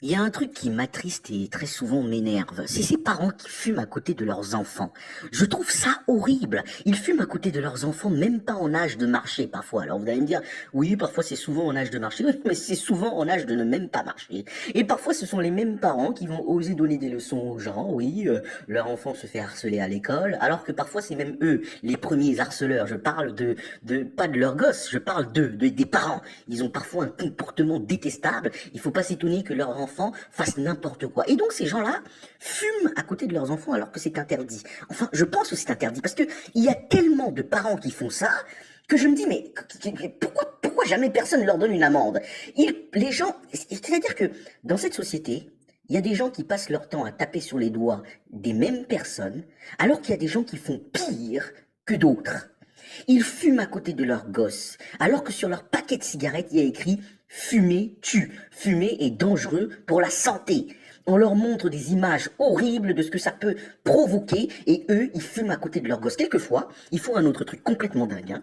Il y a un truc qui m'attriste et très souvent m'énerve, c'est ces parents qui fument à côté de leurs enfants. Je trouve ça horrible. Ils fument à côté de leurs enfants, même pas en âge de marcher parfois. Alors vous allez me dire, oui, parfois c'est souvent en âge de marcher, oui, mais c'est souvent en âge de ne même pas marcher. Et parfois ce sont les mêmes parents qui vont oser donner des leçons aux gens, oui, leur enfant se fait harceler à l'école, alors que parfois c'est même eux, les premiers harceleurs. Je parle pas de leurs gosses, je parle des parents. Ils ont parfois un comportement détestable. Il faut pas s'étonner que leur enfants fassent n'importe quoi. Et donc ces gens-là fument à côté de leurs enfants alors que c'est interdit. Enfin, je pense que c'est interdit parce que il y a tellement de parents qui font ça que je me dis mais pourquoi jamais personne leur donne une amende. Les gens, c'est-à-dire que dans cette société, il y a des gens qui passent leur temps à taper sur les doigts des mêmes personnes, alors qu'il y a des gens qui font pire que d'autres. Ils fument à côté de leurs gosses, alors que sur leur paquet de cigarettes, il y a écrit fumer tue. Fumer est dangereux pour la santé. On leur montre des images horribles de ce que ça peut provoquer, et eux, ils fument à côté de leurs gosses. Quelquefois, ils font un autre truc complètement dingue, hein.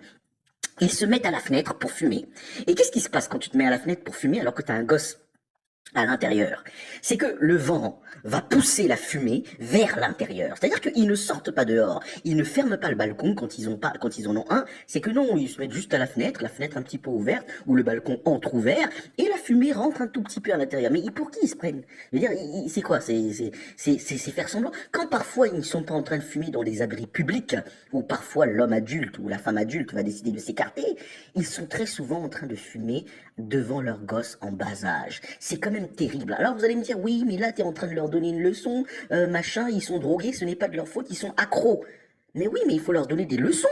Ils se mettent à la fenêtre pour fumer. Et qu'est-ce qui se passe quand tu te mets à la fenêtre pour fumer alors que tu as un gosse à l'intérieur? C'est que le vent va pousser la fumée vers l'intérieur. C'est-à-dire qu'ils ne sortent pas dehors. Ils ne ferment pas le balcon quand ils en ont un. C'est que non, ils se mettent juste à la fenêtre un petit peu ouverte, ou le balcon entrouvert, et la fumée rentre un tout petit peu à l'intérieur. Mais pour qui ils se prennent? Je veux dire, c'est quoi? C'est faire semblant. Quand parfois ils ne sont pas en train de fumer dans des abris publics, où parfois l'homme adulte ou la femme adulte va décider de s'écarter, ils sont très souvent en train de fumer devant leurs gosses en bas âge. C'est quand même terrible. Alors vous allez me dire, oui, mais là, tu es en train de leur donner une leçon, machin, ils sont drogués, ce n'est pas de leur faute, ils sont accros. Mais oui, mais il faut leur donner des leçons.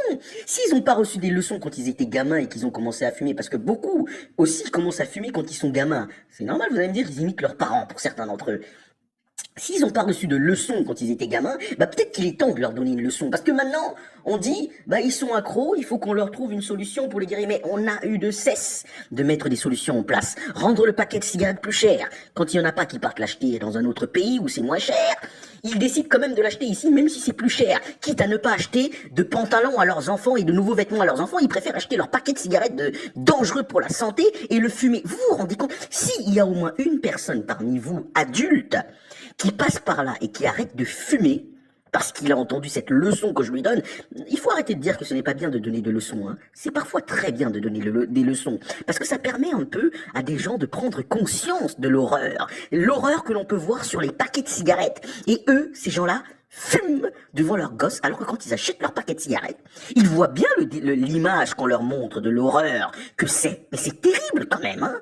S'ils n'ont pas reçu des leçons quand ils étaient gamins et qu'ils ont commencé à fumer, parce que beaucoup aussi commencent à fumer quand ils sont gamins, c'est normal, vous allez me dire, ils imitent leurs parents pour certains d'entre eux. S'ils ont pas reçu de leçons quand ils étaient gamins, bah peut-être qu'il est temps de leur donner une leçon. Parce que maintenant, on dit, bah ils sont accros, il faut qu'on leur trouve une solution pour les guérir. Mais on a eu de cesse de mettre des solutions en place. Rendre le paquet de cigarettes plus cher. Quand il y en a pas qui partent l'acheter dans un autre pays où c'est moins cher, ils décident quand même de l'acheter ici, même si c'est plus cher. Quitte à ne pas acheter de pantalons à leurs enfants et de nouveaux vêtements à leurs enfants, ils préfèrent acheter leur paquet de cigarettes dangereux pour la santé et le fumer. Vous vous rendez compte? S'il y a au moins une personne parmi vous, adultes, qui passe par là et qui arrête de fumer, parce qu'il a entendu cette leçon que je lui donne, il faut arrêter de dire que ce n'est pas bien de donner des leçons, hein. C'est parfois très bien de donner des leçons, parce que ça permet un peu à des gens de prendre conscience de l'horreur que l'on peut voir sur les paquets de cigarettes. Et eux, ces gens-là, fument devant leurs gosses, alors que quand ils achètent leur paquet de cigarettes, ils voient bien l'image qu'on leur montre de l'horreur que c'est. Mais c'est terrible quand même, hein.